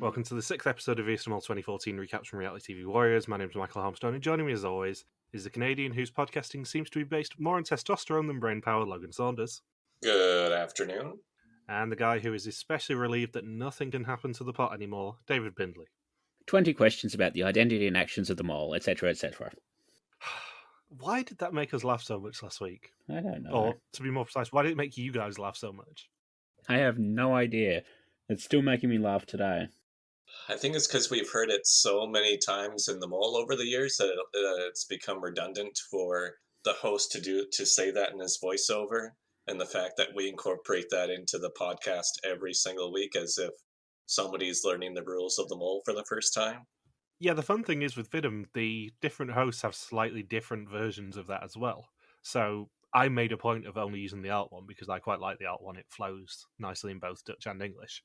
Welcome to the 6th episode of ESML 2014 Recaps from Reality TV Warriors. My name is Michael Harmstone, and joining me as always is the Canadian whose podcasting seems to be based more on testosterone than brainpower, Logan Saunders. Good afternoon. And the guy who is especially relieved that nothing can happen to the pot anymore, David Bindley. 20 questions about the identity and actions of the mole, etc., etc. Why did that make us laugh so much last week? I don't know. Or, to be more precise, why did it make you guys laugh so much? I have no idea. It's still making me laugh today. I think it's because we've heard it so many times in the mole over the years that it's become redundant for the host to say that in his voiceover, and the fact that we incorporate that into the podcast every single week as if somebody's learning the rules of the mole for the first time. Yeah, the fun thing is with Vidum, the different hosts have slightly different versions of that as well. So I made a point of only using the art one because I quite like the art one. It flows nicely in both Dutch and English.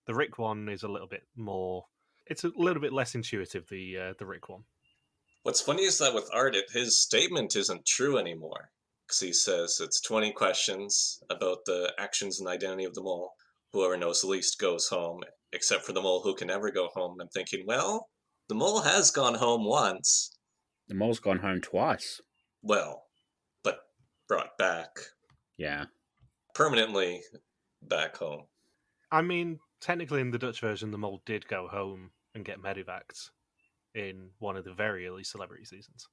The Rick one is a little bit more... It's a little bit less intuitive, the Rick one. What's funny is that with Art, his statement isn't true anymore. Because he says it's 20 questions about the actions and identity of the mole. Whoever knows the least goes home, except for the mole who can never go home. I'm thinking, well, the mole has gone home once. The mole's gone home twice. Well, but brought back. Yeah. Permanently back home. I mean, technically in the Dutch version, the mole did go home and get medevaced in one of the very early Celebrity seasons.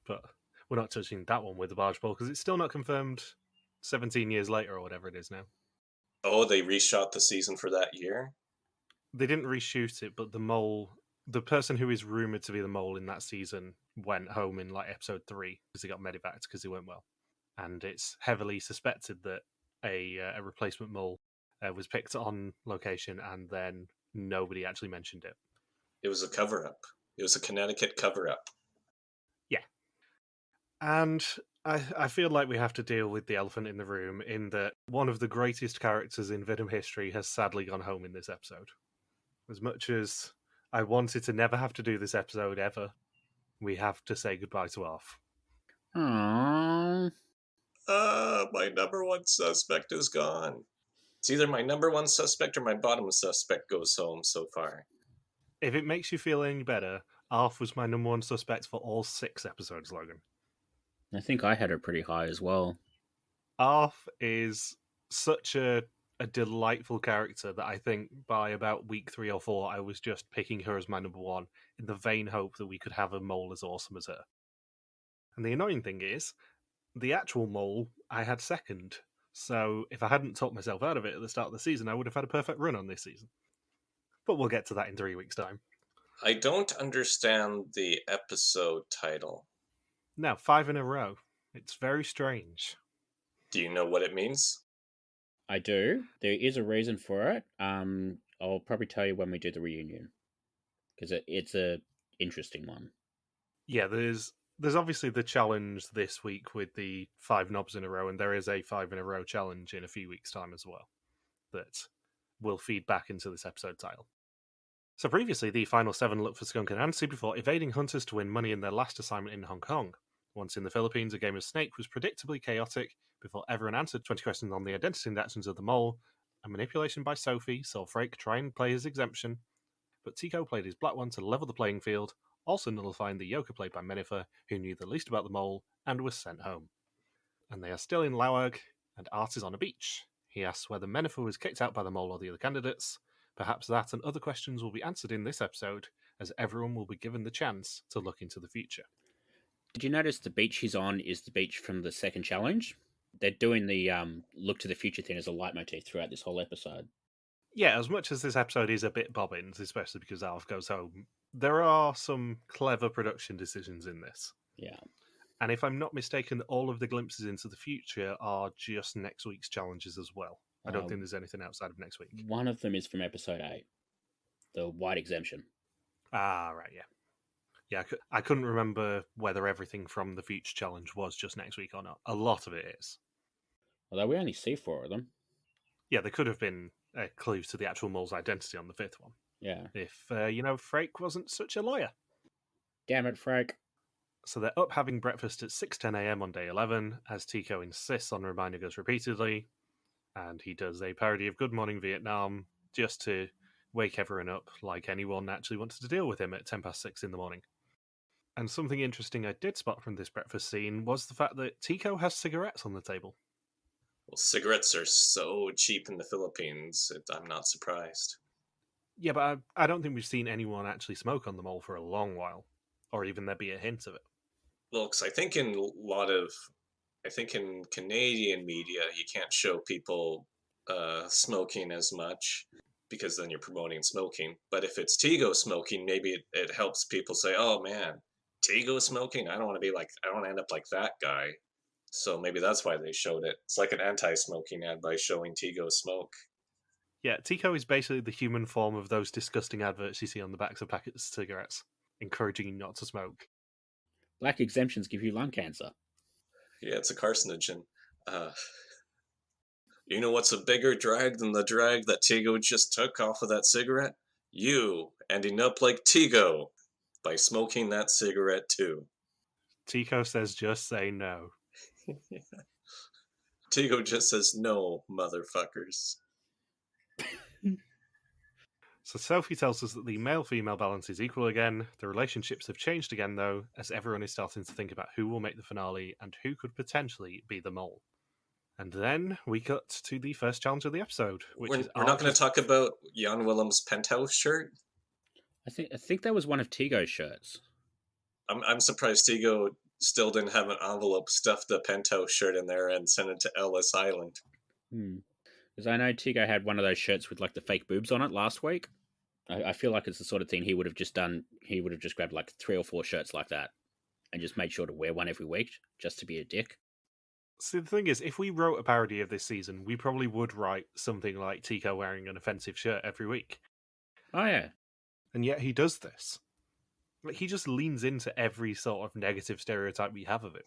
But we're not touching that one with the barge pole because it's still not confirmed 17 years later or whatever it is now. Oh, they reshot the season for that year? They didn't reshoot it, but the person who is rumoured to be the mole in that season went home in like episode 3 because he got medevaced because he weren't well. And it's heavily suspected that a replacement mole was picked on location and then nobody actually mentioned it. It was a cover-up. It was a Connecticut cover-up. Yeah. And I feel like we have to deal with the elephant in the room in that one of the greatest characters in Vidum history has sadly gone home in this episode. As much as I wanted to never have to do this episode ever, we have to say goodbye to Aaf. Aww. My number one suspect is gone. It's either my number one suspect or my bottom suspect goes home so far. If it makes you feel any better, Aaf was my number one suspect for all 6 episodes, Logan. I think I had her pretty high as well. Aaf is such a delightful character that I think by about week 3 or 4, I was just picking her as my number one in the vain hope that we could have a mole as awesome as her. And the annoying thing is, the actual mole I had second. So if I hadn't talked myself out of it at the start of the season, I would have had a perfect run on this season. But we'll get to that in 3 weeks' time. I don't understand the episode title. Now, 5 in a row. It's very strange. Do you know what it means? I do. There is a reason for it. I'll probably tell you when we do the reunion. Because it's a interesting one. Yeah, there's obviously the challenge this week with the 5 knobs in a row, and there is a 5 in a row challenge in a few weeks' time as well that will feed back into this episode title. So previously, the final 7 looked for Skunk and Nancy before evading hunters to win money in their last assignment in Hong Kong. Once in the Philippines, a game of Snake was predictably chaotic before everyone answered 20 questions on the identity and actions of the mole. A manipulation by Sophie saw Freek try and play his exemption, but Tygo played his black one to level the playing field, also nullifying the yoker played by Menifer, who knew the least about the mole and was sent home. And they are still in Lauag, and Art is on a beach. He asks whether Menifer was kicked out by the mole or the other candidates. Perhaps that and other questions will be answered in this episode, as everyone will be given the chance to look into the future. Did you notice the beach he's on is the beach from the second challenge? They're doing the look to the future thing as a leitmotif throughout this whole episode. Yeah, as much as this episode is a bit bobbins, especially because Alf goes home, there are some clever production decisions in this. Yeah. And if I'm not mistaken, all of the glimpses into the future are just next week's challenges as well. I don't think there's anything outside of next week. One of them is from episode 8, the white exemption. Ah, right, yeah. Yeah, I couldn't remember whether everything from the future challenge was just next week or not. A lot of it is. Although we only see 4 of them. Yeah, there could have been a clue to the actual mole's identity on the 5th one. Yeah. If, Freek wasn't such a liar. Damn it, Freek. So they're up having breakfast at 6:10 a.m. on day 11, as Tygo insists on reminding us repeatedly, and he does a parody of Good Morning Vietnam just to wake everyone up like anyone actually wanted to deal with him at 6:10 in the morning. And something interesting I did spot from this breakfast scene was the fact that Tygo has cigarettes on the table. Well, cigarettes are so cheap in the Philippines, I'm not surprised. Yeah, but I don't think we've seen anyone actually smoke on the mall for a long while, or even there be a hint of it. Well, because I think in Canadian media, you can't show people smoking as much because then you're promoting smoking. But if it's Tigo smoking, maybe it helps people say, "Oh man, Tigo smoking? I don't want to end up like that guy." So maybe that's why they showed it. It's like an anti-smoking ad by showing Tigo smoke. Yeah, Tico is basically the human form of those disgusting adverts you see on the backs of packets of cigarettes, encouraging you not to smoke. Black exemptions give you lung cancer. Yeah, it's a carcinogen. Uh, you know what's a bigger drag than the drag that Tigo just took off of that cigarette? You ending up like Tigo by smoking that cigarette too. Tico says just say no. Tigo just says no, motherfuckers. So Sophie tells us that the male-female balance is equal again. The relationships have changed again, though, as everyone is starting to think about who will make the finale and who could potentially be the mole. And then we cut to the first challenge of the episode, which We're is not going to talk about Jan Willem's penthouse shirt. I think that was one of Tigo's shirts. I'm surprised Tigo still didn't have an envelope stuffed the penthouse shirt in there and sent it to Ellis Island. Because I know Tigo had one of those shirts with like the fake boobs on it last week. I feel like it's the sort of thing he would have just done. He would have just grabbed like 3 or 4 shirts like that and just made sure to wear one every week just to be a dick. See, the thing is, if we wrote a parody of this season, we probably would write something like Tico wearing an offensive shirt every week. Oh, yeah. And yet he does this. Like, he just leans into every sort of negative stereotype we have of him.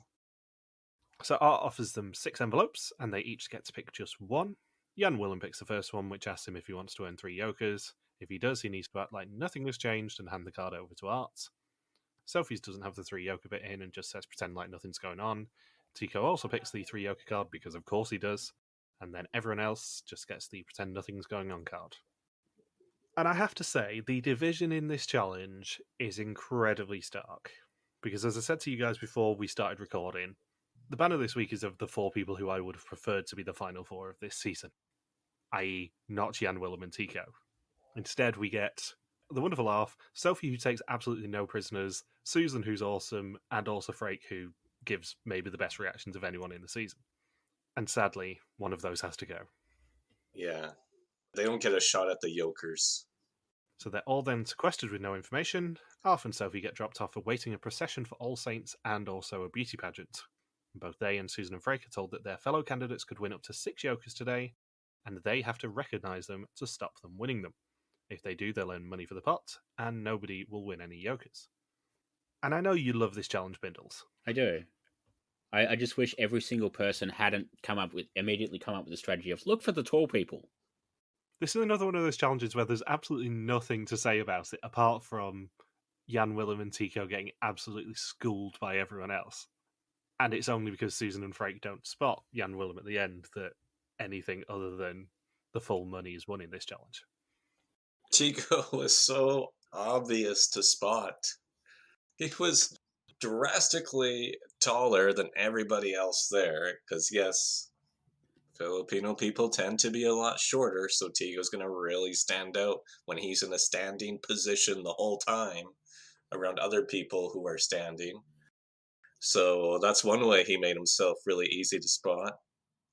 So Art offers them 6 envelopes, and they each get to pick just one. Jan Willem picks the first one, which asks him if he wants to earn 3 Jokers. If he does, he needs to act like nothing has changed and hand the card over to Art. Sophie's doesn't have the 3 Joker bit in and just says pretend like nothing's going on. Tico also picks the 3 Joker card because of course he does. And then everyone else just gets the pretend nothing's going on card. And I have to say, the division in this challenge is incredibly stark. Because as I said to you guys before we started recording, the banner this week is of the 4 people who I would have preferred to be the final 4 of this season, i.e. not Jan Willem and Tico. Instead, we get the wonderful Aaf, Sophie, who takes absolutely no prisoners, Susan, who's awesome, and also Freek, who gives maybe the best reactions of anyone in the season. And sadly, one of those has to go. Yeah. They don't get a shot at the Jokers. So they're all then sequestered with no information. Aaf and Sophie get dropped off awaiting a procession for All Saints and also a beauty pageant. Both they and Susan and Freek are told that their fellow candidates could win up to 6 Jokers today, and they have to recognise them to stop them winning them. If they do, they'll earn money for the pot, and nobody will win any Jokers. And I know you love this challenge, Bindles. I do. I just wish every single person hadn't immediately come up with a strategy of look for the tall people. This is another one of those challenges where there's absolutely nothing to say about it, apart from Jan Willem and Tico getting absolutely schooled by everyone else. And it's only because Susan and Freek don't spot Jan Willem at the end that anything other than the full money is won in this challenge. Tico was so obvious to spot. He was drastically taller than everybody else there, because yes, Filipino people tend to be a lot shorter, so Tico's going to really stand out when he's in a standing position the whole time around other people who are standing. So that's one way he made himself really easy to spot.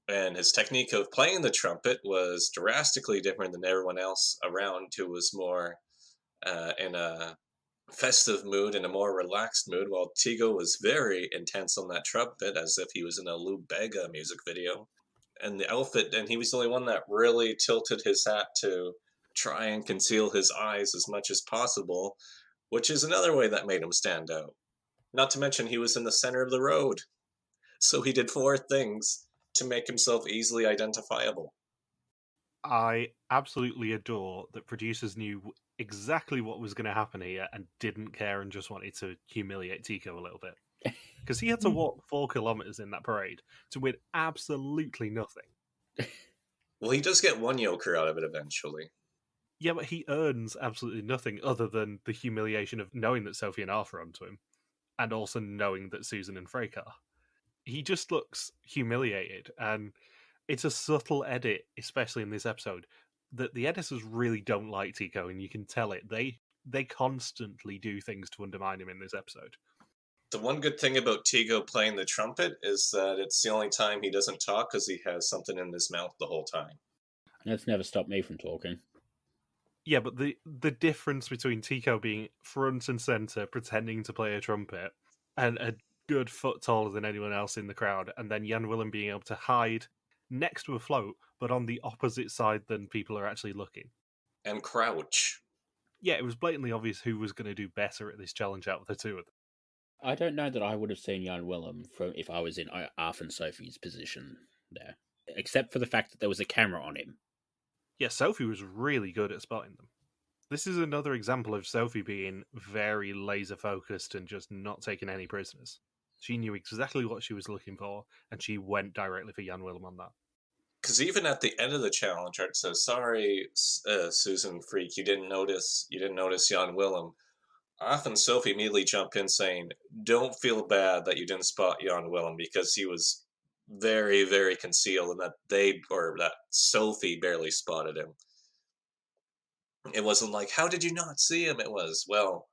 And his technique of playing the trumpet was drastically different than everyone else around, who was more in a festive mood, in a more relaxed mood, while Tigo was very intense on that trumpet, as if he was in a Lou Bega music video. And the outfit, and he was the only one that really tilted his hat to try and conceal his eyes as much as possible, which is another way that made him stand out. Not to mention, he was in the center of the road. So he did 4 things to make himself easily identifiable. I absolutely adore that producers knew exactly what was going to happen here and didn't care and just wanted to humiliate Tico a little bit. Because he had to walk 4 kilometres in that parade to win absolutely nothing. Well, he does get 1 Joker out of it eventually. Yeah, but he earns absolutely nothing other than the humiliation of knowing that Sophie and Arthur are onto him, and also knowing that Susan and Freek are. He just looks humiliated, and it's a subtle edit, especially in this episode, that the editors really don't like Tygo, and you can tell it. They constantly do things to undermine him in this episode. The one good thing about Tygo playing the trumpet is that it's the only time he doesn't talk because he has something in his mouth the whole time. That's never stopped me from talking. Yeah, but the difference between Tygo being front and center pretending to play a trumpet and a good foot taller than anyone else in the crowd, and then Jan Willem being able to hide next to a float, but on the opposite side than people are actually looking. And crouch. Yeah, it was blatantly obvious who was going to do better at this challenge out of the two of them. I don't know that I would have seen Jan Willem from if I was in Aaf and Sophie's position there, except for the fact that there was a camera on him. Yeah, Sophie was really good at spotting them. This is another example of Sophie being very laser focused and just not taking any prisoners. She knew exactly what she was looking for, and she went directly for Jan Willem on that. Because even at the end of the challenge, Art says, "Sorry, Susan Freek, you didn't notice Jan Willem." Aaf and Sophie immediately jump in saying, "Don't feel bad that you didn't spot Jan Willem because he was very, very concealed, and that Sophie barely spotted him." It wasn't like, "How did you not see him?" It was, well,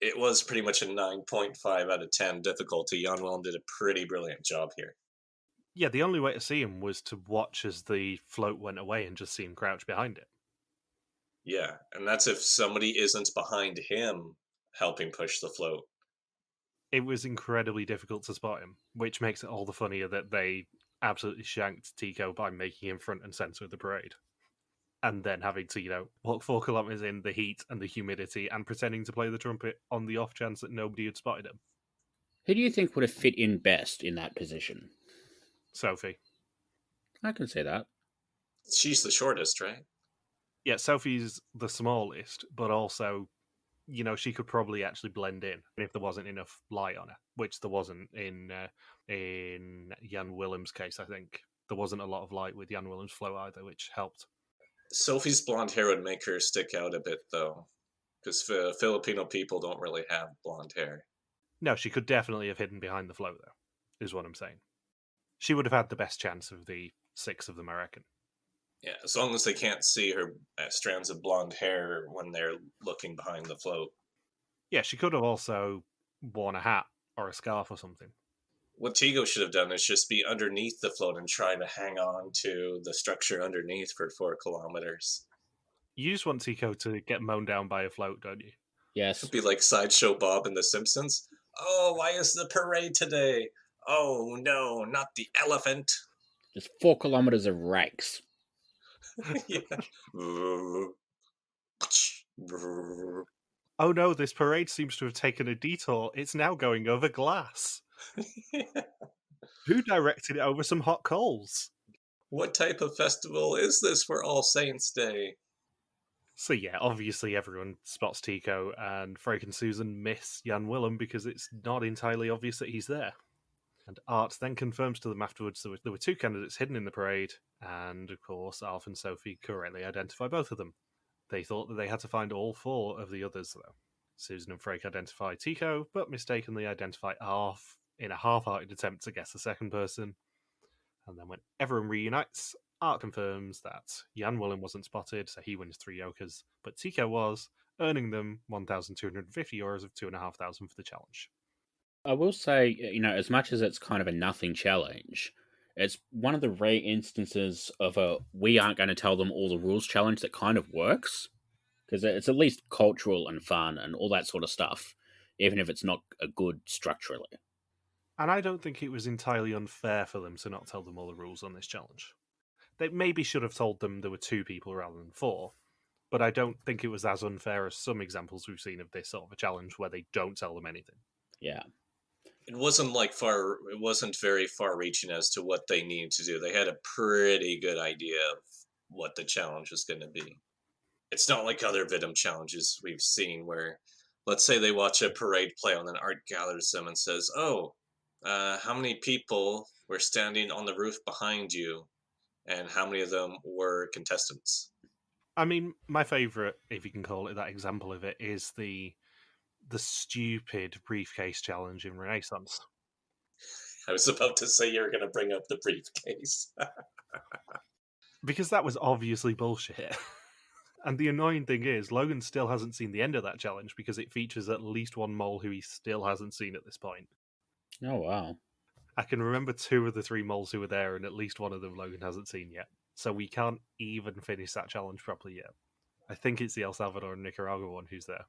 it was pretty much a 9.5 out of 10 difficulty. Jan Willem did a pretty brilliant job here. Yeah, the only way to see him was to watch as the float went away and just see him crouch behind it. Yeah, and that's if somebody isn't behind him helping push the float. It was incredibly difficult to spot him, which makes it all the funnier that they absolutely shanked Tygo by making him front and center of the parade. And then having to, walk 4 kilometers in the heat and the humidity and pretending to play the trumpet on the off chance that nobody had spotted him. Who do you think would have fit in best in that position? Sophie. I can see that. She's the shortest, right? Yeah, Sophie's the smallest, but also, she could probably actually blend in if there wasn't enough light on her, which there wasn't in Jan Willem's case, I think. There wasn't a lot of light with Jan Willem's flow either, which helped. Sophie's blonde hair would make her stick out a bit, though, because Filipino people don't really have blonde hair. No, she could definitely have hidden behind the flow, though, is what I'm saying. She would have had the best chance of the 6 of them, I reckon. Yeah, as long as they can't see her strands of blonde hair when they're looking behind the float. Yeah, she could have also worn a hat or a scarf or something. What Tygo should have done is just be underneath the float and try to hang on to the structure underneath for 4 kilometers. You just want Tygo to get mown down by a float, don't you? Yes. It'd be like Sideshow Bob in The Simpsons. "Oh, why is the parade today? Oh, no, not the elephant." Just 4 kilometers of rakes. Yeah. Oh no, this parade seems to have taken a detour. It's now going over glass. Who directed it over some hot coals? What type of festival is this for All Saints' Day? So yeah, obviously everyone spots Tygo, and Freek and Susan miss Jan Willem because it's not entirely obvious that he's there. And Art then confirms to them afterwards there were 2 candidates hidden in the parade, and of course Alf and Sophie correctly identify both of them. They thought that they had to find all 4 of the others, though. Susan and Freek identify Tygo, but mistakenly identify Alf in a half-hearted attempt to guess the second person. And then when everyone reunites, Art confirms that Jan Willem wasn't spotted, so he wins 3 Jokers, but Tygo was, earning them €1,250 of 2,500 for the challenge. I will say, as much as it's kind of a nothing challenge, it's one of the rare instances of a we aren't going to tell them all the rules challenge that kind of works. Because it's at least cultural and fun and all that sort of stuff, even if it's not a good structurally. And I don't think it was entirely unfair for them to not tell them all the rules on this challenge. They maybe should have told them there were 2 people rather than 4, but I don't think it was as unfair as some examples we've seen of this sort of a challenge where they don't tell them anything. Yeah. It wasn't very far-reaching as to what they needed to do. They had a pretty good idea of what the challenge was going to be. It's not like other Vidum challenges we've seen where, let's say they watch a parade play and then Art gathers them and says, "Oh, how many people were standing on the roof behind you, and how many of them were contestants?" I mean, my favourite, if you can call it that example of it, is the stupid briefcase challenge in Renaissance. I was about to say you were going to bring up the briefcase. Because that was obviously bullshit. And the annoying thing is, Logan still hasn't seen the end of that challenge because it features at least one mole who he still hasn't seen at this point. Oh, wow. I can remember 2 of the 3 moles who were there, and at least one of them Logan hasn't seen yet. So we can't even finish that challenge properly yet. I think it's the El Salvador and Nicaragua one who's there.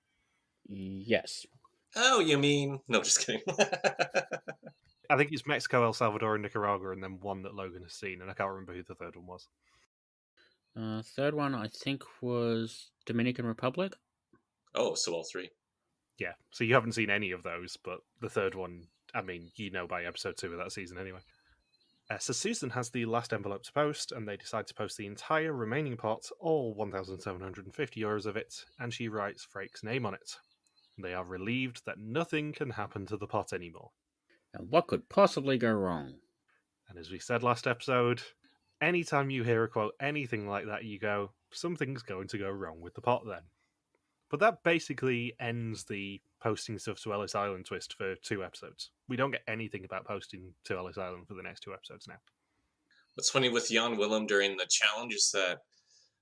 Yes. Oh, you mean... No, just kidding. I think it's Mexico, El Salvador, and Nicaragua, and then one that Logan has seen, and I can't remember who the third one was. Third one, I think, was Dominican Republic. Oh, so all 3. Yeah, so you haven't seen any of those, but the third one, I mean, you know by episode 2 of that season anyway. So Susan has the last envelope to post, and they decide to post the entire remaining pot, all 1,750 euros of it, and she writes Freek's name on it. They are relieved that nothing can happen to the pot anymore. And what could possibly go wrong? And as we said last episode, anytime you hear a quote anything like that, you go, something's going to go wrong with the pot then. But that basically ends the posting stuff to Ellis Island twist for 2 episodes. We don't get anything about posting to Ellis Island for the next 2 episodes now. What's funny with Jan Willem during the challenge is that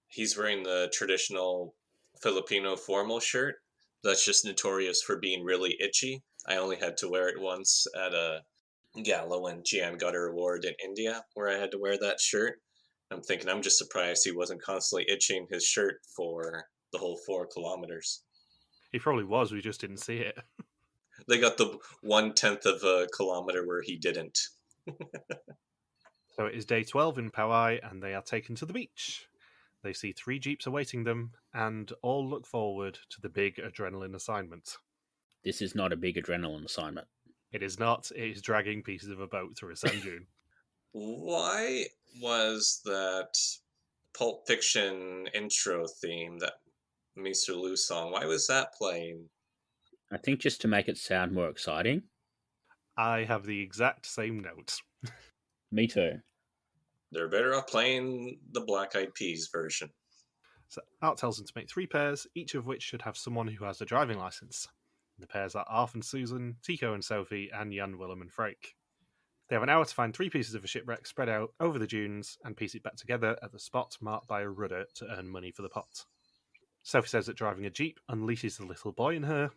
he's wearing the traditional Filipino formal shirt that's just notorious for being really itchy. I only had to wear it once at a gala when Gian got her award in India, where I had to wear that shirt. I'm thinking, I'm just surprised he wasn't constantly itching his shirt for the whole 4 kilometers. He probably was, we just didn't see it. They got the 1/10 of a kilometer where he didn't. So it is day 12 in Pauai, and they are taken to the beach. They see 3 jeeps awaiting them, and all look forward to the big adrenaline assignment. This is not a big adrenaline assignment. It is not, it is dragging pieces of a boat through a sand dune. Why was that Pulp Fiction intro theme, that Mr. Lou song, why was that playing? I think just to make it sound more exciting. I have the exact same note. Me too. They're better off playing the Black Eyed Peas version. So Art tells them to make 3 pairs, each of which should have someone who has a driving license. The pairs are Aaf and Susan, Tygo and Sophie, and Jan, Willem and Freek. They have an hour to find 3 pieces of a shipwreck spread out over the dunes and piece it back together at the spot marked by a rudder to earn money for the pot. Sophie says that driving a jeep unleashes the little boy in her,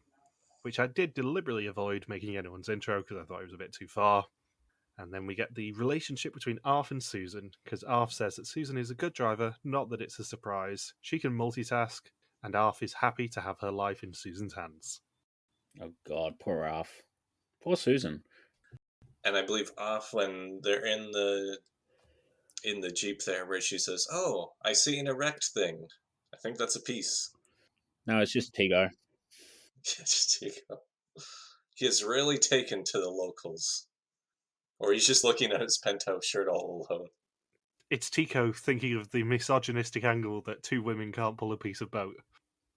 which I did deliberately avoid making anyone's intro because I thought it was a bit too far. And then we get the relationship between Aaf and Susan, because Aaf says that Susan is a good driver, not that it's a surprise. She can multitask, and Aaf is happy to have her life in Susan's hands. Oh God, poor Aaf. Poor Susan. And I believe Aaf, when they're in the jeep there, where she says, "Oh, I see an erect thing. I think that's a piece." No, it's just Tygo. Yes, Tygo. He is really taken to the locals. Or he's just looking at his penthouse shirt all alone. It's Tico thinking of the misogynistic angle that 2 women can't pull a piece of boat.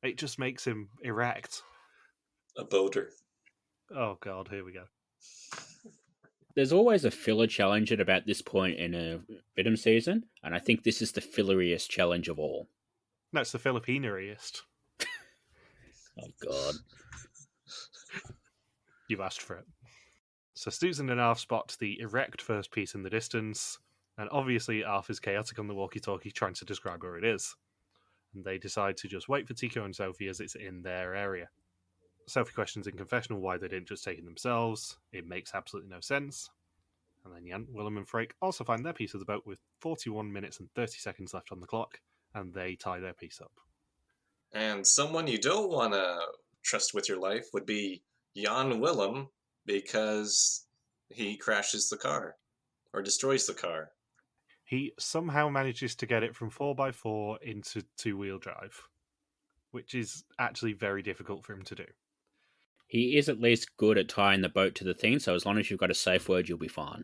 It just makes him erect. A boater. Oh God, here we go. There's always a filler challenge at about this point in a Bid'em season, and I think this is the filleriest challenge of all. No, it's the Filipineriest. Oh God. You've asked for it. So Susan and Aaf spot the erect first piece in the distance, and obviously Aaf is chaotic on the walkie-talkie trying to describe where it is. And they decide to just wait for Tico and Sophie as it's in their area. Sophie questions in confessional why they didn't just take it themselves. It makes absolutely no sense. And then Jan, Willem and Freek also find their piece of the boat with 41 minutes and 30 seconds left on the clock, and they tie their piece up. And someone you don't want to trust with your life would be Jan Willem, because he crashes the car or destroys the car. He somehow manages to get it from 4x4 into 2-wheel drive, which is actually very difficult for him to do. He is at least good at tying the boat to the thing, so as long as you've got a safe word, you'll be fine.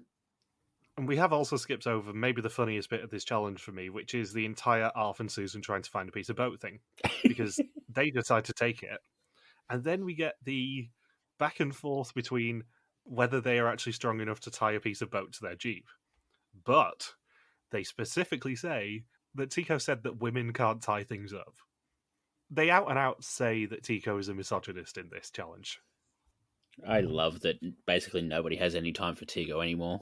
And we have also skipped over maybe the funniest bit of this challenge for me, which is the entire Aaf and Susan trying to find a piece of boat thing, because they decide to take it. And then we get the back and forth between whether they are actually strong enough to tie a piece of boat to their Jeep. But they specifically say that Tico said that women can't tie things up. They out and out say that Tico is a misogynist in this challenge. I love that basically nobody has any time for Tygo anymore.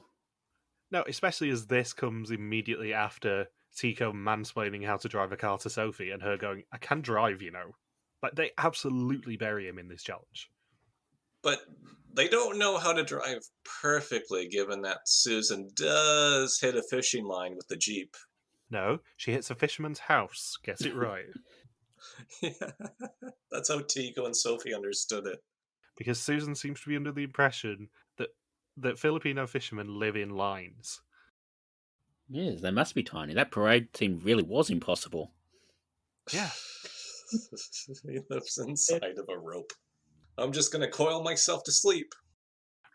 No, especially as this comes immediately after Tico mansplaining how to drive a car to Sophie and her going, I can drive, you know. Like, they absolutely bury him in this challenge. But they don't know how to drive perfectly, given that Susan does hit a fishing line with the Jeep. No, she hits a fisherman's house. Get it right. Yeah, that's how Tico and Sophie understood it. Because Susan seems to be under the impression that Filipino fishermen live in lines. Yes, they must be tiny. That parade team really was impossible. Yeah. He lives inside of a rope. I'm just going to coil myself to sleep.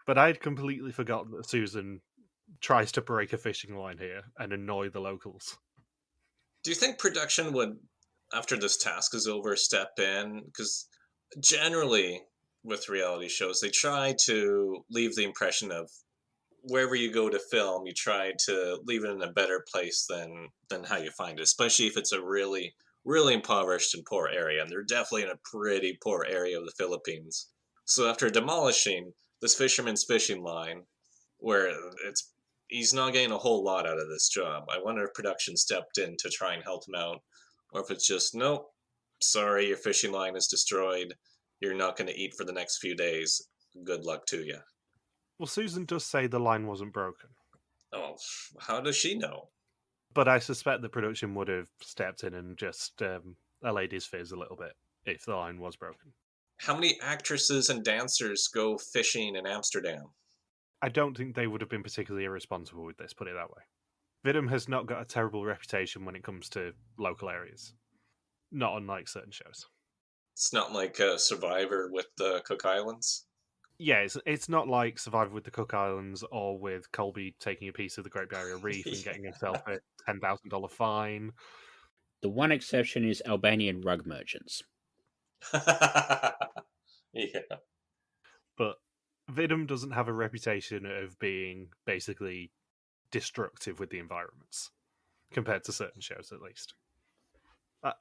But I'd completely forgotten that Susan tries to break a fishing line here and annoy the locals. Do you think production would, after this task is over, step in? Because generally, with reality shows, they try to leave the impression of wherever you go to film, you try to leave it in a better place than how you find it, especially if it's a really, really impoverished and poor area. And they're definitely in a pretty poor area of the Philippines. So after demolishing this fisherman's fishing line, where he's not getting a whole lot out of this job, I wonder if production stepped in to try and help him out, or if it's just, nope, sorry, your fishing line is destroyed. You're not going to eat for the next few days. Good luck to you. Well, Susan does say the line wasn't broken. Oh, how does she know? But I suspect the production would have stepped in and just allayed his fears a little bit if the line was broken. How many actresses and dancers go fishing in Amsterdam? I don't think they would have been particularly irresponsible with this, put it that way. Vidum has not got a terrible reputation when it comes to local areas. Not unlike certain shows. It's not like Survivor with the Cook Islands. Yeah, it's not like Survivor with the Cook Islands or with Colby taking a piece of the Great Barrier Reef and getting himself a $10,000 fine. The one exception is Albanian rug merchants. Yeah. But Vidum doesn't have a reputation of being basically destructive with the environments, compared to certain shows at least.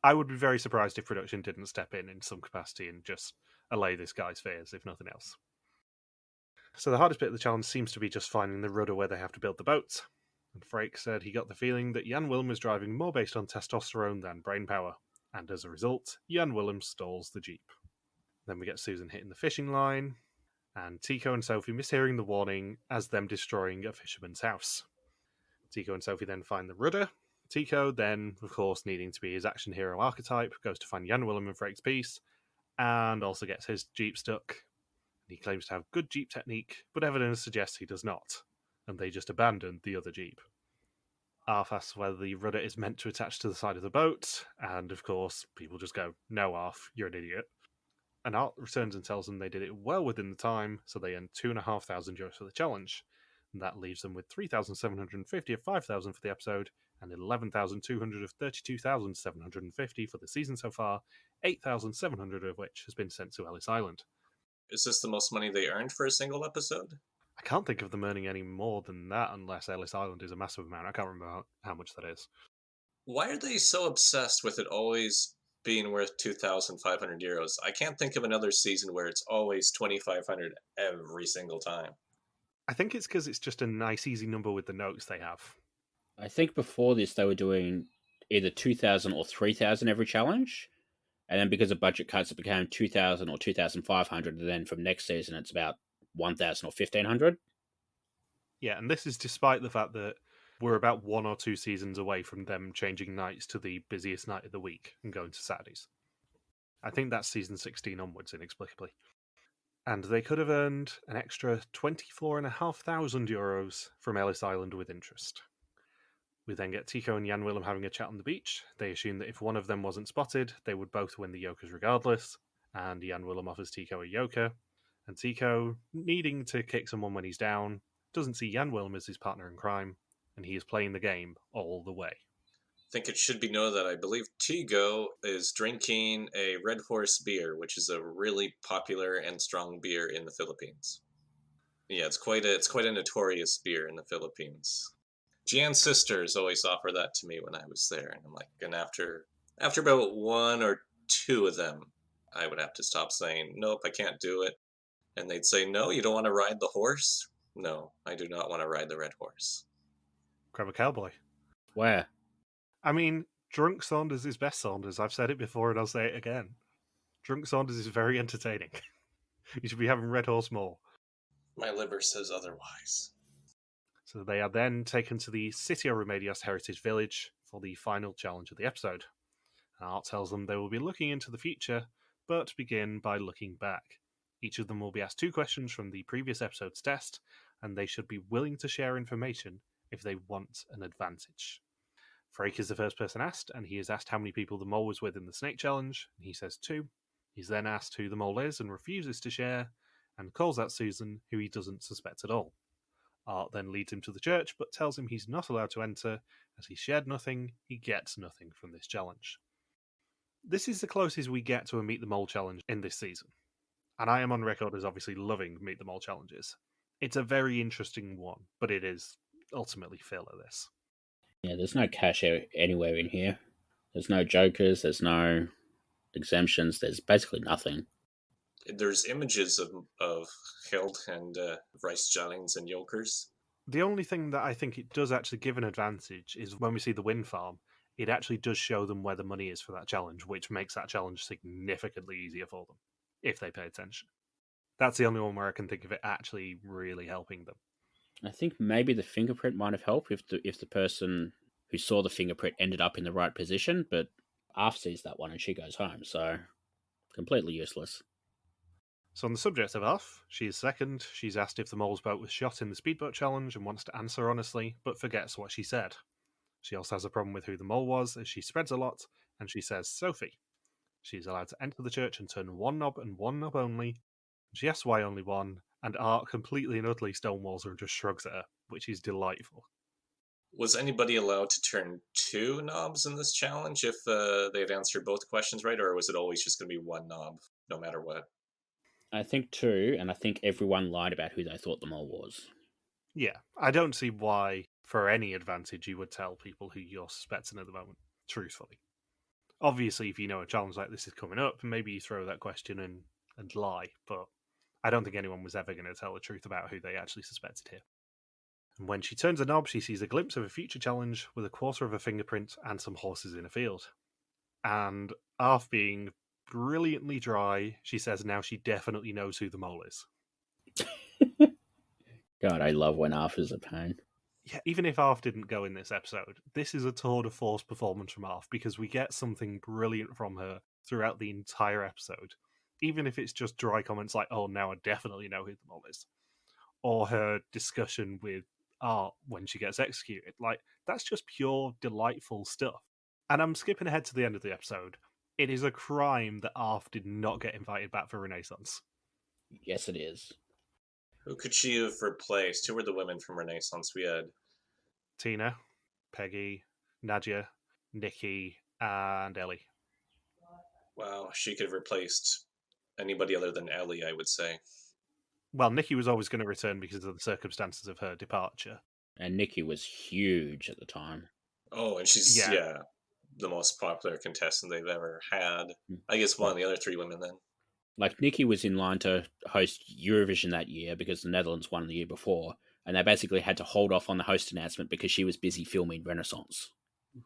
I would be very surprised if production didn't step in some capacity and just allay this guy's fears, if nothing else. So the hardest bit of the challenge seems to be just finding the rudder where they have to build the boat. And Freek said he got the feeling that Jan Willem was driving more based on testosterone than brain power, and as a result, Jan Willem stalls the Jeep. Then we get Susan hitting the fishing line, and Tico and Sophie mishearing the warning as them destroying a fisherman's house. Tico and Sophie then find the rudder. Tico, then, of course, needing to be his action hero archetype, goes to find Jan Willem and Freek's piece, and also gets his Jeep stuck. He claims to have good Jeep technique, but evidence suggests he does not, and they just abandoned the other Jeep. Aaf asks whether the rudder is meant to attach to the side of the boat, and of course, people just go, no, Aaf, you're an idiot. And Art returns and tells them they did it well within the time, so they earned €2,500 for the challenge. And that leaves them with 3,750 of 5,000 for the episode, and 11,200 of 32,750 for the season so far, 8,700 of which has been sent to Ellis Island. Is this the most money they earned for a single episode? I can't think of them earning any more than that unless Ellis Island is a massive amount. I can't remember how much that is. Why are they so obsessed with it always being worth €2,500? I can't think of another season where it's always 2,500 every single time. I think it's because it's just a nice, easy number with the notes they have. I think before this they were doing either 2,000 or 3,000 every challenge, and then because of budget cuts, it became 2,000 or 2,500, and then from next season it's about 1,000 or 1,500. Yeah, and this is despite the fact that we're about 1 or 2 seasons away from them changing nights to the busiest night of the week and going to Saturdays. I think that's season 16 onwards, inexplicably. And they could have earned an extra €24,500 from Ellis Island with interest. We then get Tico and Jan Willem having a chat on the beach. They assume that if one of them wasn't spotted, they would both win the Jokers regardless, and Jan Willem offers Tico a Joker. And Tico, needing to kick someone when he's down, doesn't see Jan Willem as his partner in crime, and he is playing the game all the way. I think it should be noted that I believe Tygo is drinking a Red Horse beer, which is a really popular and strong beer in the Philippines. Yeah, it's quite a notorious beer in the Philippines. Jan's sisters always offer that to me when I was there, and I'm like, and after about one or two of them, I would have to stop saying, nope, I can't do it. And they'd say, no, you don't want to ride the horse? No, I do not want to ride the red horse. Grab a cowboy. Where? I mean, drunk Saunders is best Saunders. I've said it before and I'll say it again. Drunk Saunders is very entertaining. You should be having Red Horse more. My liver says otherwise. So they are then taken to the Sitio Remedios Heritage Village for the final challenge of the episode. Art tells them they will be looking into the future, but begin by looking back. Each of them will be asked 2 questions from the previous episode's test, and they should be willing to share information if they want an advantage. Freek is the first person asked, and he is asked how many people the mole was with in the snake challenge, and he says 2. He's then asked who the mole is and refuses to share, and calls out Susan, who he doesn't suspect at all. Art then leads him to the church, but tells him he's not allowed to enter, as he shared nothing, he gets nothing from this challenge. This is the closest we get to a Meet the Mole challenge in this season, and I am on record as obviously loving Meet the Mole challenges. It's a very interesting one, but it is ultimately filler, this. Yeah, there's no cash anywhere in here. There's no jokers, there's no exemptions, there's basically nothing. There's images of Hild and Rice Jennings and Yokers. The only thing that I think it does actually give an advantage is when we see the wind farm, it actually does show them where the money is for that challenge, which makes that challenge significantly easier for them, if they pay attention. That's the only one where I can think of it actually really helping them. I think maybe the fingerprint might have helped if the person who saw the fingerprint ended up in the right position, but Aaf sees that one and she goes home, so completely useless. So on the subject of Aaf, she is second. She's asked if the mole's boat was shot in the speedboat challenge and wants to answer honestly, but forgets what she said. She also has a problem with who the mole was, as she spreads a lot, and she says Sophie. She's allowed to enter the church and turn one knob and one knob only. She asks why only one, and Art completely and utterly stonewalls her and just shrugs at her, which is delightful. Was anybody allowed to turn 2 knobs in this challenge if they had answered both questions right, or was it always just going to be one knob, no matter what? I think 2, and I think everyone lied about who they thought the mole was. Yeah, I don't see why, for any advantage, you would tell people who you're suspecting at the moment, truthfully. Obviously, if you know a challenge like this is coming up, maybe you throw that question and lie, but I don't think anyone was ever going to tell the truth about who they actually suspected here. And when she turns a knob, she sees a glimpse of a future challenge with a quarter of a fingerprint and some horses in a field. And Aaf being brilliantly dry, she says now she definitely knows who the mole is. God, I love when Aaf is a pain. Yeah, even if Aaf didn't go in this episode, this is a tour de force performance from Aaf because we get something brilliant from her throughout the entire episode. Even if it's just dry comments like, oh, now I definitely know who the mole is. Or her discussion with Art when she gets executed. Like, that's just pure, delightful stuff. And I'm skipping ahead to the end of the episode. It is a crime that Aaf did not get invited back for Renaissance. Yes, it is. Who could she have replaced? Who were the women from Renaissance? We had Tina, Peggy, Nadia, Nikki, and Ellie. Wow, she could have replaced anybody other than Ellie, I would say. Well, Nikki was always going to return because of the circumstances of her departure. And Nikki was huge at the time. Oh, and she's, yeah the most popular contestant they've ever had. I guess one of the other 3 women then. Like, Nikki was in line to host Eurovision that year because the Netherlands won the year before, and they basically had to hold off on the host announcement because she was busy filming Renaissance.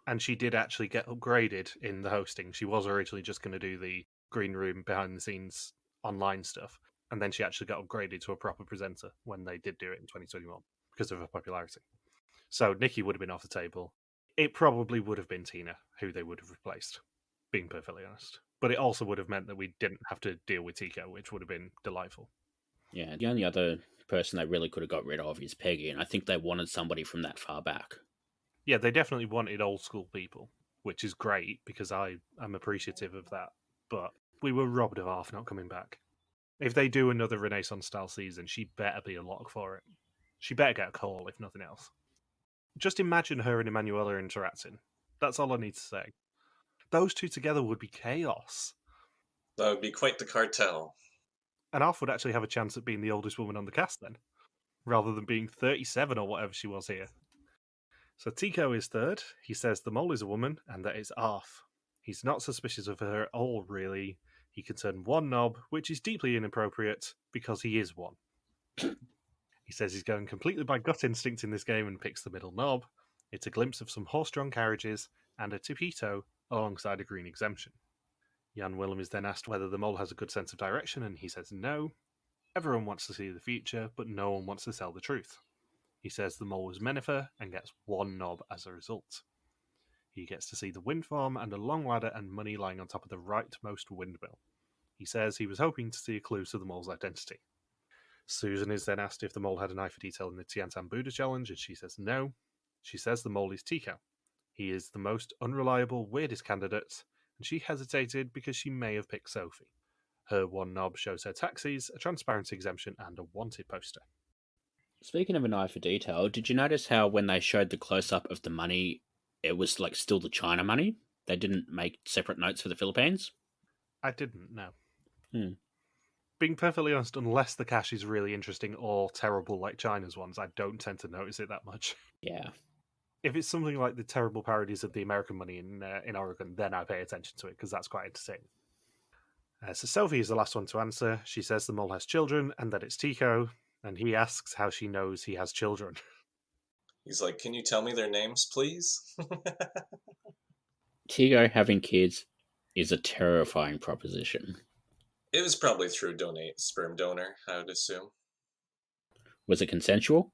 And she did actually get upgraded in the hosting. She was originally just going to do the green room, behind the scenes, online stuff. And then she actually got upgraded to a proper presenter when they did do it in 2021 because of her popularity. So Nikki would have been off the table. It probably would have been Tina who they would have replaced, being perfectly honest. But it also would have meant that we didn't have to deal with Tygo, which would have been delightful. Yeah, the only other person they really could have got rid of is Peggy, and I think they wanted somebody from that far back. Yeah, they definitely wanted old school people, which is great because I am appreciative of that. But we were robbed of Aaf not coming back. If they do another Renaissance style season, she better be a lock for it. She better get a call, if nothing else. Just imagine her and Emanuela interacting. That's all I need to say. Those 2 together would be chaos. That would be quite the cartel. And Aaf would actually have a chance at being the oldest woman on the cast then, rather than being 37 or whatever she was here. So Tygo is third. He says the mole is a woman and that it's Aaf. He's not suspicious of her at all, really. He can turn one knob, which is deeply inappropriate because he is one. He says he's going completely by gut instinct in this game and picks the middle knob. It's a glimpse of some horse-drawn carriages and a tipito alongside a green exemption. Jan Willem is then asked whether the mole has a good sense of direction, and he says no. Everyone wants to see the future, but no one wants to tell the truth. He says the mole was Menifer and gets one knob as a result. He gets to see the wind farm and a long ladder and money lying on top of the rightmost windmill. He says he was hoping to see a clue to the mole's identity. Susan is then asked if the mole had an eye for detail in the Tiantan Buddha challenge, and she says no. She says the mole is Tygo. He is the most unreliable, weirdest candidate, and she hesitated because she may have picked Sophie. Her one knob shows her taxis, a transparency exemption, and a wanted poster. Speaking of an eye for detail, did you notice how when they showed the close-up of the money, it was like still the China money? They didn't make separate notes for the Philippines? I didn't know. Being perfectly honest, unless the cash is really interesting or terrible like China's ones, I don't tend to notice it that much. Yeah. If it's something like the terrible parodies of the American money in Oregon, then I pay attention to it because that's quite entertaining. So Sophie is the last one to answer. She says the mole has children and that it's Tygo, and he asks how she knows he has children. He's like, can you tell me their names, please? Tygo having kids is a terrifying proposition. It was probably through sperm donor, I would assume. Was it consensual?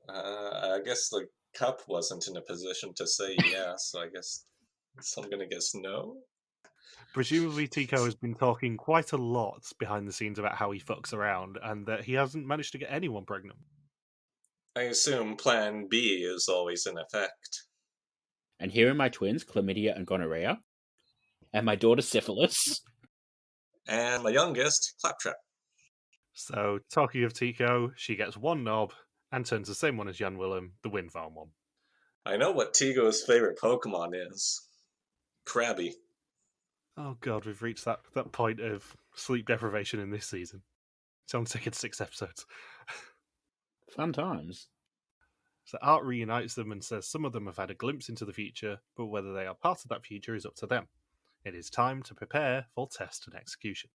I guess the cup wasn't in a position to say yes, so I guess I'm going to guess no. Presumably Tygo has been talking quite a lot behind the scenes about how he fucks around and that he hasn't managed to get anyone pregnant. I assume plan B is always in effect. And here are my twins, chlamydia and gonorrhea. And my daughter, syphilis. And my youngest, claptrap. So, talking of Tygo, she gets one knob and turns the same one as Jan Willem, the wind farm one. I know what Tygo's favorite Pokemon is. Krabby. Oh god, we've reached that point of sleep deprivation in this season. It's only taken 6 episodes. Fun times. So Art reunites them and says some of them have had a glimpse into the future, but whether they are part of that future is up to them. It is time to prepare for test and execution.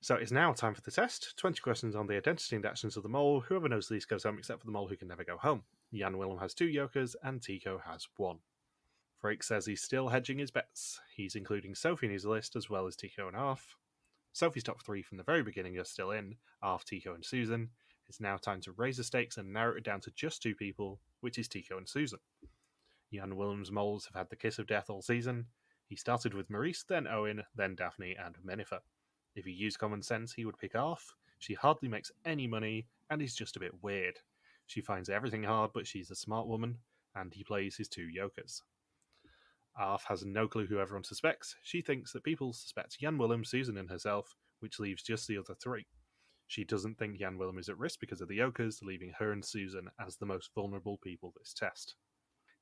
So it's now time for the test. 20 questions on the identity and actions of the mole. Whoever knows the least goes home, except for the mole who can never go home. Jan Willem has 2 jokers, and Tygo has 1. Freek says he's still hedging his bets. He's including Sophie in his list, as well as Tygo and Aaf. Sophie's top 3 from the very beginning are still in, Aaf, Tygo and Susan. It's now time to raise the stakes and narrow it down to just 2 people, which is Tygo and Susan. Jan Willem's moles have had the kiss of death all season. He started with Maurice, then Owen, then Daphne and Menifer. If he used common sense, he would pick Aaf. She hardly makes any money, and is just a bit weird. She finds everything hard, but she's a smart woman, and he plays his 2 jokers. Aaf has no clue who everyone suspects. She thinks that people suspect Jan Willem, Susan, and herself, which leaves just the other 3. She doesn't think Jan Willem is at risk because of the jokers, leaving her and Susan as the most vulnerable people this test.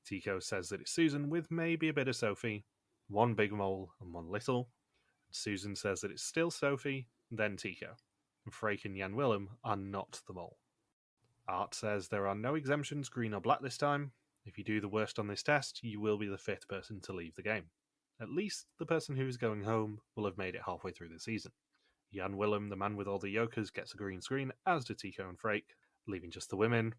Tygo says that it's Susan, with maybe a bit of Sophie, 1 big mole and 1 little. Susan says that it's still Sophie, then Tygo. And Freek and Jan Willem are not the mole. Art says there are no exemptions, green or black this time. If you do the worst on this test, you will be the 5th person to leave the game. At least the person who is going home will have made it halfway through the season. Jan Willem, the man with all the jokers, gets a green screen, as do Tygo and Freek, leaving just the women.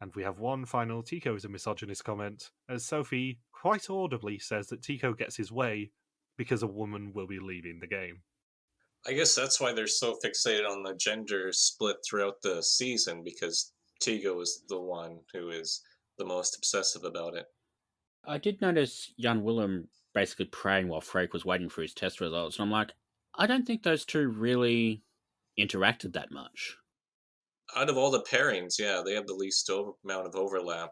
And we have one final Tygo is a misogynist comment, as Sophie quite audibly says that Tygo gets his way because a woman will be leaving the game. I guess that's why they're so fixated on the gender split throughout the season, because Tygo is the one who is the most obsessive about it. I did notice Jan Willem basically praying while Freek was waiting for his test results, and I'm like, I don't think those 2 really interacted that much. Out of all the pairings, yeah, they have the least amount of overlap.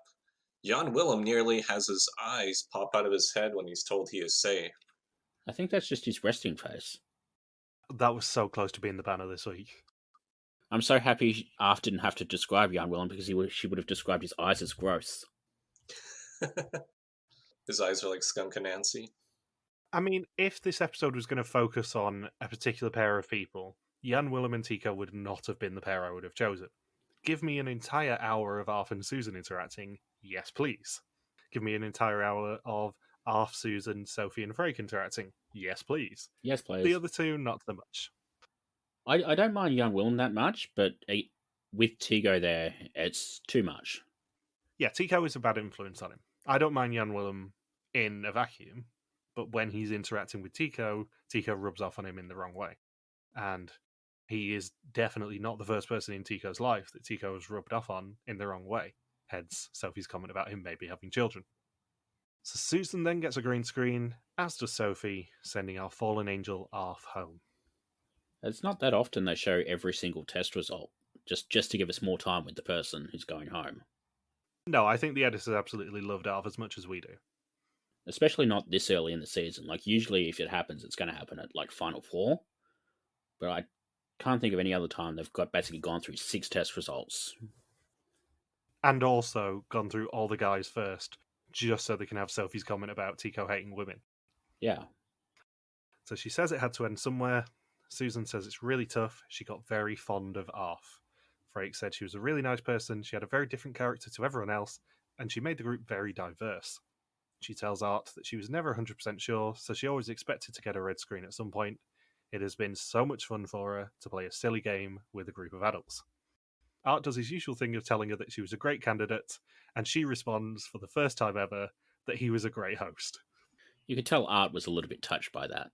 Jan Willem nearly has his eyes pop out of his head when he's told he is safe. I think that's just his resting face. That was so close to being the banner this week. I'm so happy Aaf didn't have to describe Jan Willem because she would have described his eyes as gross. His eyes are like Skunk and Nancy. I mean, if this episode was going to focus on a particular pair of people, Jan Willem and Tygo would not have been the pair I would have chosen. Give me an entire hour of Aaf and Susan interacting, yes please. Give me an entire hour of Aaf, Susan, Sophie, and Freek interacting. Yes, please. Yes, please. The other two, not so much. I don't mind young Willem that much, but with Tygo there, it's too much. Yeah, Tygo is a bad influence on him. I don't mind Jan Willem in a vacuum, but when he's interacting with Tygo rubs off on him in the wrong way. And he is definitely not the first person in Tico's life that Tygo has rubbed off on in the wrong way. Hence Sophie's comment about him maybe having children. So Susan then gets a green screen, as does Sophie, sending our fallen angel Aaf home. It's not that often they show every single test result, just to give us more time with the person who's going home. No, I think the editors absolutely loved Aaf as much as we do. Especially not this early in the season. Like, usually if it happens, it's going to happen at, like, Final Four. But I can't think of any other time they've basically gone through 6 test results. And also gone through all the guys first, just so they can have Sophie's comment about Tygo hating women. Yeah. So she says it had to end somewhere. Susan says it's really tough. She got very fond of Aaf. Freek said she was a really nice person. She had a very different character to everyone else, and she made the group very diverse. She tells Art that she was never 100% sure, so she always expected to get a red screen at some point. It has been so much fun for her to play a silly game with a group of adults. Art does his usual thing of telling her that she was a great candidate, and she responds, for the first time ever, that he was a great host. You could tell Art was a little bit touched by that.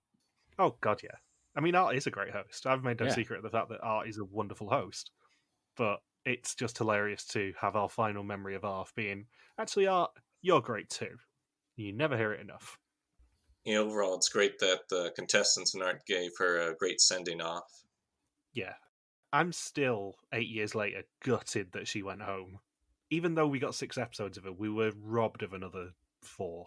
Oh, God, yeah. I mean, Art is a great host. I've made no secret of the fact that Art is a wonderful host. But it's just hilarious to have our final memory of Aaf being, actually, Art, you're great too. You never hear it enough. Yeah, overall, it's great that the contestants and Art gave her a great sending off. Yeah. I'm still, 8 years later, gutted that she went home. Even though we got 6 episodes of her, we were robbed of another 4.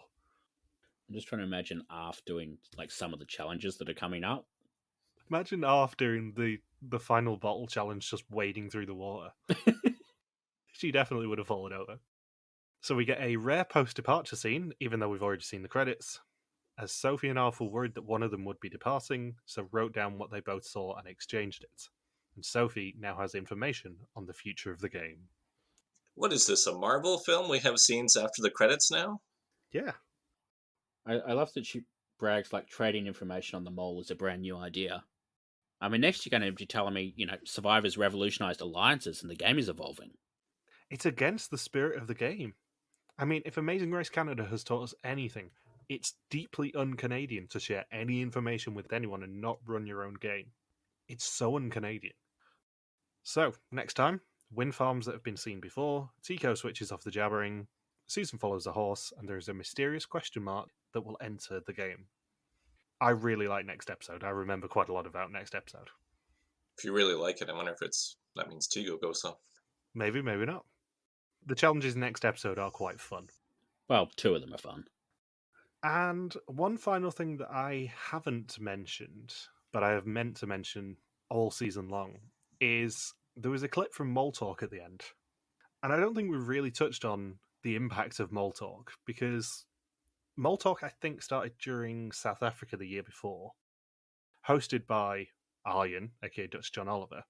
I'm just trying to imagine Aaf doing, like, some of the challenges that are coming up. Imagine Aaf doing the final bottle challenge, just wading through the water. She definitely would have fallen over. So we get a rare post-departure scene, even though we've already seen the credits, as Sophie and Aaf were worried that one of them would be departing, so wrote down what they both saw and exchanged it. And Sophie now has information on the future of the game. What is this, a Marvel film? We have scenes after the credits now? Yeah. I love that she brags like trading information on the mole is a brand new idea. I mean, next you're going to be telling me, Survivor's revolutionized alliances and the game is evolving. It's against the spirit of the game. I mean, if Amazing Race Canada has taught us anything, it's deeply un-Canadian to share any information with anyone and not run your own game. It's so un-Canadian. So, next time, wind farms that have been seen before, Tygo switches off the jabbering, Susan follows a horse, and there is a mysterious question mark that will enter the game. I really like next episode. I remember quite a lot about next episode. If you really like it, I wonder if that means Tygo goes off. Maybe, maybe not. The challenges next episode are quite fun. Well, 2 of them are fun. And one final thing that I haven't mentioned, but I have meant to mention all season long, is there was a clip from Moltalk at the end. And I don't think we've really touched on the impact of Moltalk, because Moltalk, I think, started during South Africa the year before, hosted by Arjen, aka Dutch John Oliver.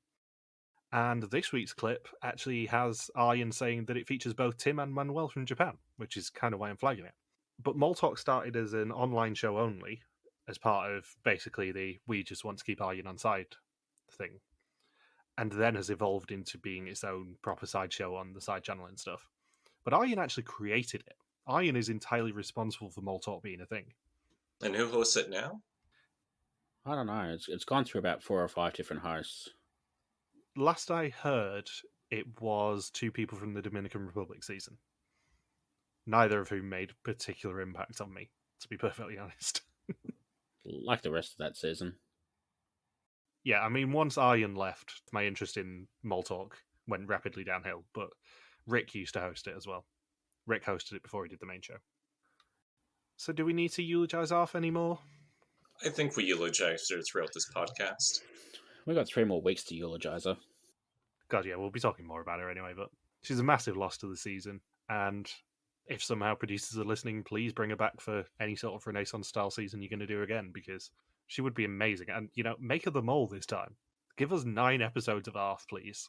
And this week's clip actually has Arjen saying that it features both Tim and Manuel from Japan, which is kind of why I'm flagging it. But Moltalk started as an online show only, as part of basically the we just want to keep Arjen on side thing, and then has evolved into being its own proper side show on the side channel and stuff. But Arjen actually created it. Arjen is entirely responsible for Moltalk being a thing. And who hosts it now? I don't know. It's gone through about 4 or 5 different hosts. Last I heard, it was 2 people from the Dominican Republic season. Neither of whom made particular impact on me, to be perfectly honest. Like the rest of that season. Yeah, I mean, once Arjen left, my interest in Moltalk went rapidly downhill, but Rick used to host it as well. Rick hosted it before he did the main show. So do we need to eulogize Aaf anymore? I think we eulogized her throughout this podcast. We've got 3 more weeks to eulogize her. God, yeah, we'll be talking more about her anyway, but she's a massive loss to the season, and if somehow producers are listening, please bring her back for any sort of Renaissance-style season you're going to do again, because she would be amazing. And, make her the mole this time. Give us 9 episodes of Aaf, please.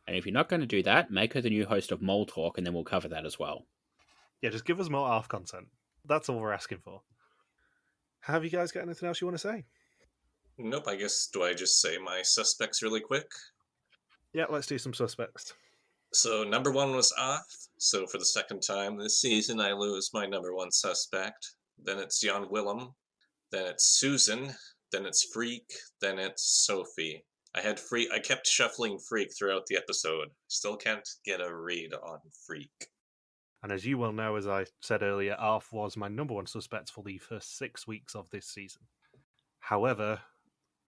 And if you're not going to do that, make her the new host of Moltalk, and then we'll cover that as well. Yeah, just give us more Aaf content. That's all we're asking for. Have you guys got anything else you want to say? Nope, I guess, do I just say my suspects really quick? Yeah, let's do some suspects. So, number one was Aaf. So, for the second time this season, I lose my number one suspect. Then it's Jan Willem. Then it's Susan. Then it's Freek. Then it's Sophie. I kept shuffling Freek throughout the episode. Still can't get a read on Freek. And as you well know, as I said earlier, Aaf was my number one suspect for the first 6 weeks of this season. However,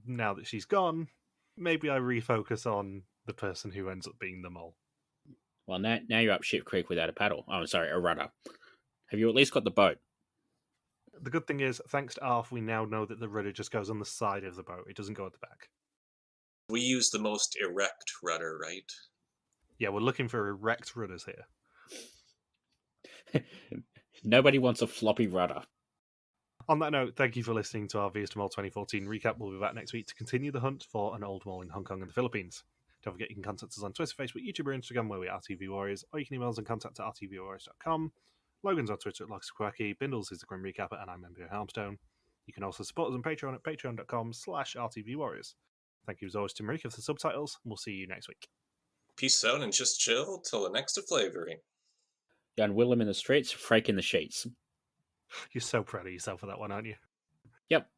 now that she's gone, maybe I refocus on the person who ends up being the mole. Well, now you're up ship creek without a paddle. Oh, sorry, a rudder. Have you at least got the boat? The good thing is, thanks to Aaf, we now know that the rudder just goes on the side of the boat. It doesn't go at the back. We use the most erect rudder, right? Yeah, we're looking for erect rudders here. Nobody wants a floppy rudder. On that note, thank you for listening to our Vs to Mall 2014 recap. We'll be back next week to continue the hunt for an old mall in Hong Kong and the Philippines. Don't forget you can contact us on Twitter, Facebook, YouTube, or Instagram where we are RTV Warriors, or you can email us on contact@rtvwarriors.com. Logan's on Twitter at LoxQuacky, Bindles is the Grim Recapper, and I'm MBO Helmstone. You can also support us on Patreon at patreon.com/RTV Warriors. Thank you as always to Marika for the subtitles, and we'll see you next week. Peace out and just chill till the next flavoring. Jan Willem in the streets, Freek in the sheets. You're so proud of yourself for that one, aren't you? Yep.